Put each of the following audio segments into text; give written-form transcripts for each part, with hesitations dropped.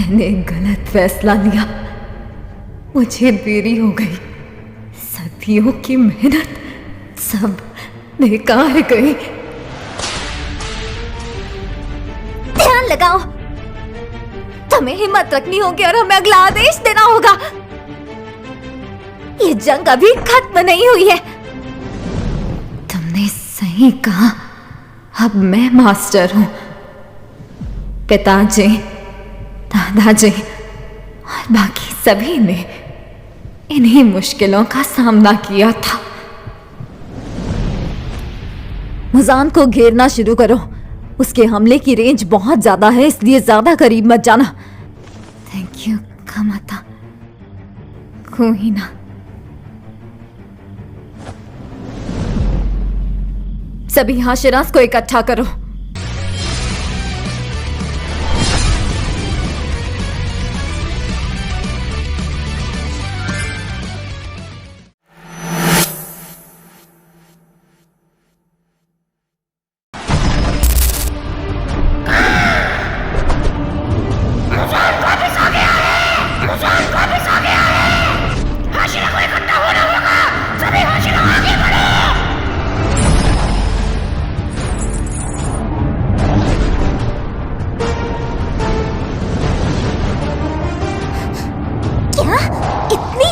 मैंने गलत फैसला लिया, मुझे देरी हो गई, सदियों की मेहनत सब बेकार गई। ध्यान लगाओ, तुम्हें हिम्मत रखनी होगी और हमें अगला आदेश देना होगा। ये जंग अभी खत्म नहीं हुई है। तुमने सही कहा, अब मैं मास्टर हूं। पिताजी, दादाजी और बाकी सभी ने इन्हीं मुश्किलों का सामना किया था। मुजान को घेरना शुरू करो। उसके हमले की रेंज बहुत ज्यादा है, इसलिए ज्यादा करीब मत जाना। थैंक यू कामाता। कोई ना। सभी हाशिरास को इकट्ठा करो।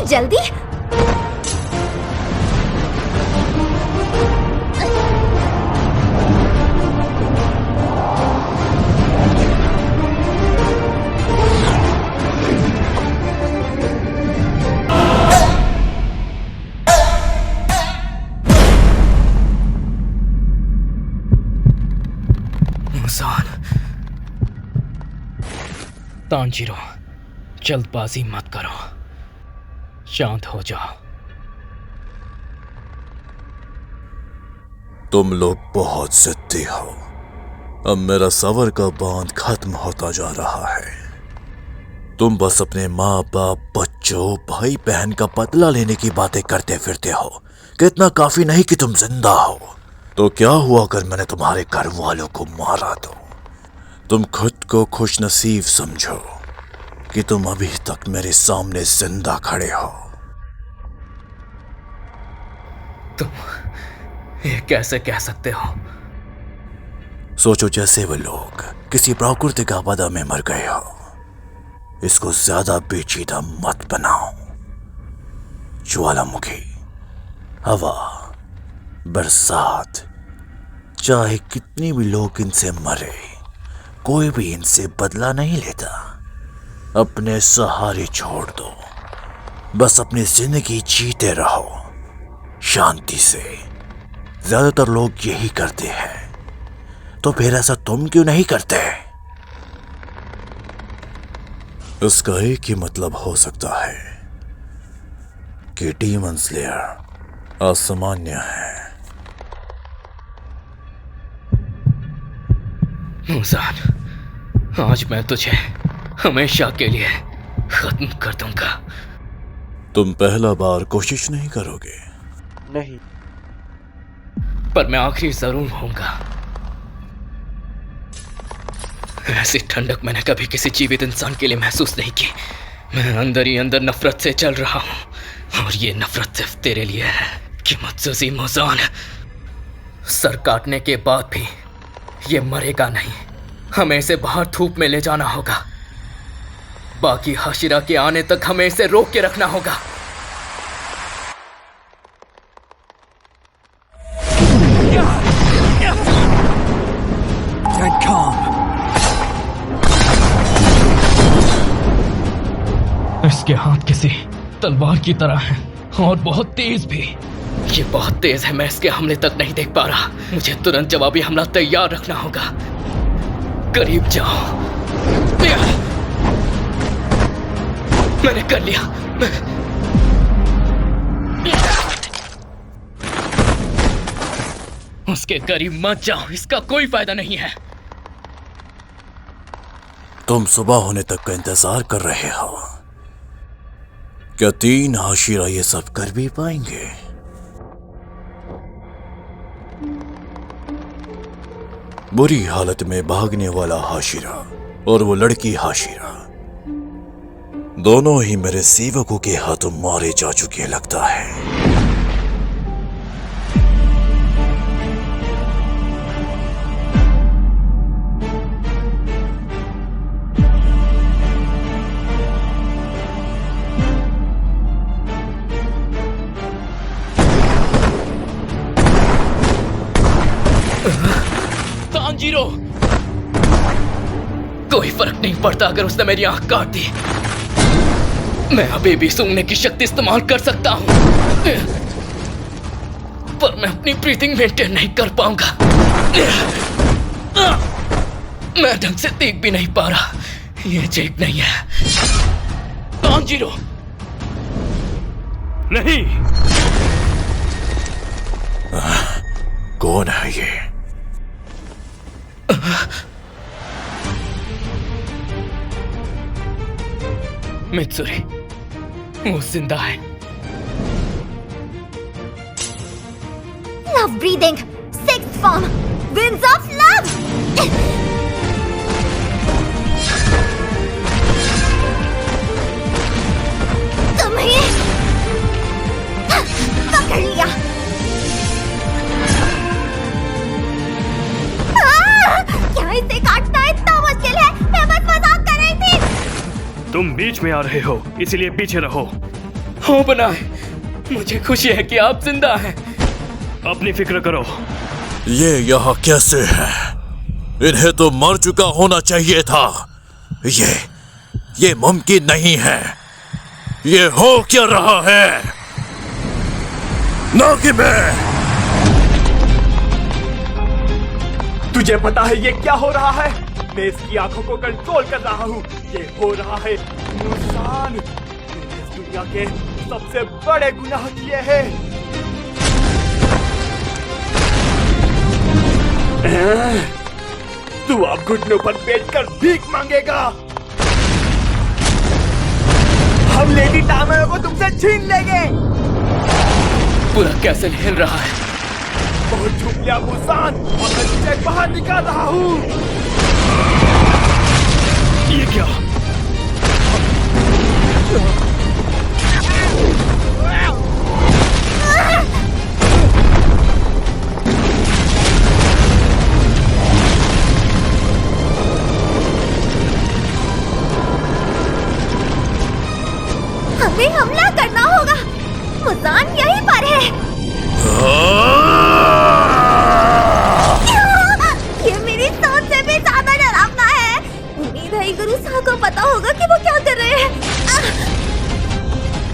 जल्दी? मुजान, तांजीरो, जल्दबाजी मत करो, शांत हो जाओ। तुम लोग बहुत जिद्दी हो। अब मेरा सबर का बांध खत्म होता जा रहा है। तुम बस अपने माँ बाप, बच्चों, भाई बहन का बदला लेने की बातें करते फिरते हो कि इतना काफी नहीं कि तुम जिंदा हो। तो क्या हुआ अगर मैंने तुम्हारे घर वालों को मारा तो? तुम खुद को खुशनसीब समझो कि तुम अभी तक मेरे सामने जिंदा खड़े हो। तुम ये कैसे कह सकते हो? सोचो जैसे वो लोग किसी प्राकृतिक आपदा में मर गए हो। इसको ज्यादा पेचीदा मत बनाओ। ज्वालामुखी, हवा, बरसात, चाहे कितने भी लोग इनसे मरे, कोई भी इनसे बदला नहीं लेता। अपने सहारे छोड़ दो, बस अपनी जिंदगी जीते रहो शांति से। ज्यादातर लोग यही करते हैं, तो फिर ऐसा तुम क्यों नहीं करते? इसका एक ही मतलब हो सकता है कि डीमन स्लेयर असामान्य है। मुजान, आज मैं तुझे हमेशा के लिए खत्म कर दूंगा। तुम पहला बार कोशिश नहीं करोगे? नहीं, पर मैं आखिरी जरूर होऊंगा। ऐसी ठंडक मैंने कभी किसी जीवित इंसान के लिए महसूस नहीं की। मैं अंदर ही अंदर नफरत से चल रहा हूं, और ये नफरत सिर्फ तेरे लिए है कि मुझसे मुजान। सर काटने के बाद भी ये मरेगा नहीं। हमें इसे बाहर धूप में ले जाना होगा। बाकी हाशिरा के आने तक हमें इसे रोक के रखना होगा। इसके हाथ किसी तलवार की तरह हैं, और बहुत तेज भी। ये बहुत तेज है, मैं इसके हमले तक नहीं देख पा रहा। मुझे तुरंत जवाबी हमला तैयार रखना होगा। करीब जाओ। मैंने कर लिया। उसके करीब मत जाओ, इसका कोई फायदा नहीं है। तुम सुबह होने तक का इंतजार कर रहे हो। क्या 3 हाशिरा ये सब कर भी पाएंगे? बुरी हालत में भागने वाला हाशिरा और वो लड़की हाशिरा, दोनों ही मेरे सेवकों के हाथों मारे जा चुके लगता है। तांजीरो, कोई फर्क नहीं पड़ता अगर उसने मेरी आंख काट दी। मैं अभी भी सूंघने की शक्ति इस्तेमाल कर सकता हूं, पर मैं अपनी ब्रीथिंग मेंटेन नहीं कर पाऊंगा। मैं ढंग से देख भी नहीं पा रहा। ये ठीक नहीं है। तांजीरो, नहीं। कौन है ये? मित्सुरी, वो जिंदा है। Love breathing, sixth form, winds of love. तुम्हें पकड़ लिया। क्या इसे काटना इतना मुश्किल है? मैं बस मजाक कर रही थी। तुम बीच में आ रहे हो, इसीलिए पीछे रहो। हो बनाए, मुझे खुशी है कि आप जिंदा हैं। अपनी फिक्र करो। ये यहाँ कैसे है? इन्हें तो मर चुका होना चाहिए था। ये मुमकिन नहीं है। ये हो क्या रहा है? नाकी में तुझे पता है ये क्या हो रहा है? मैं इसकी आंखों को कंट्रोल कर रहा हूँ। ये हो रहा है नुकसान। तूने इस दुनिया के सबसे बड़े गुनाह किए हैं। तू अब घुटनों पर बैठकर भीख मांगेगा। हम लेडी टामरों को तुमसे छीन लेंगे। पूरा कैसे हिल रहा है? बहुत छुप लिया मुसान, और मैं तुझे बाहर निकाल रहा हूँ। ये क्या? हमें हमला करना होगा। मुसान यहीं पर है। ये मेरी सोच से भी ज्यादा डरावना है। उम्मीद है गुरु साहब को पता होगा कि वो क्या कर रहे हैं।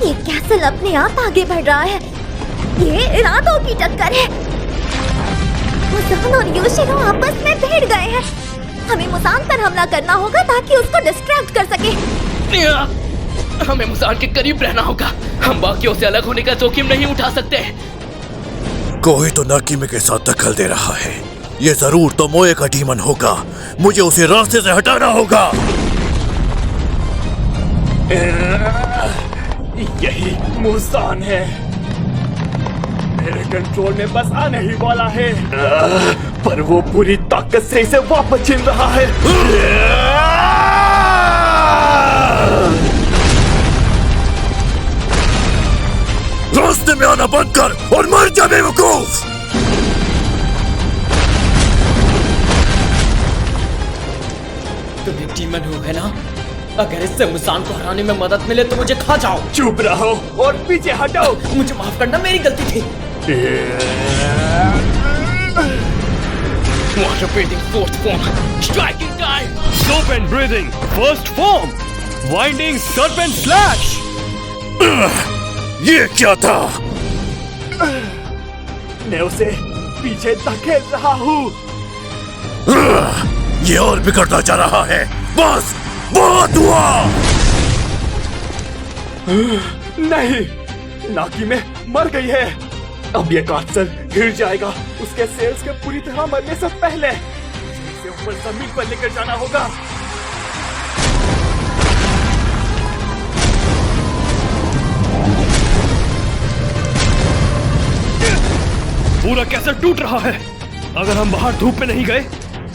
ये कैसल अपने आप आगे बढ़ रहा है। ये इरादों की टक्कर है। मुसान और योशिरो आपस में भिड़ गए हैं। हमें मुसान पर हमला करना होगा ताकि उसको डिस्ट्रैक्ट कर सके। हमें मुसान के करीब रहना होगा। हम बाकियों से अलग होने का जोखिम नहीं उठा सकते। कोई तो नाकीमे के साथ दखल दे रहा है। ये जरूर तोमोए का डीमन होगा। मुझे उसे रास्ते से हटाना होगा। यही मुसान है। मेरे कंट्रोल में बस आने ही वाला है, पर वो पूरी ताकत से इसे वापस छीन रहा है। रास्ते में आना बंद कर और मर जा बेवकूफ। तुम एक डीमन हो, है ना? अगर इससे मुसान को हराने में मदद मिले तो मुझे खा जाओ। चुप रहो और पीछे हटो। मुझे माफ करना, मेरी गलती थी। Water breathing fourth form, striking time. Serpent breathing first form, winding serpent slash. ये क्या था? मैं उसे पीछे धकेल रहा हूँ। ये और बिगड़ता जा रहा है। बस बहुत हुआ। नहीं, नाकी में मर गई है। अब ये काटसल गिर जाएगा। उसके सेल्स के पूरी तरह मरने से पहले इसे ऊपर जमीन पर लेकर जाना होगा। पूरा कैसे टूट रहा है। अगर हम बाहर धूप में नहीं गए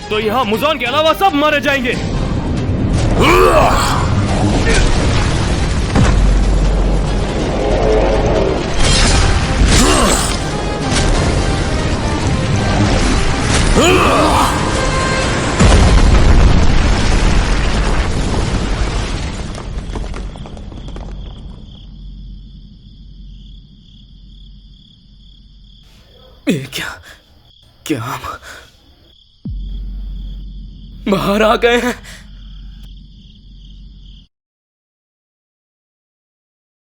तो यहाँ मुसान के अलावा सब मारे जाएंगे। ये क्या हम बाहर आ गए हैं?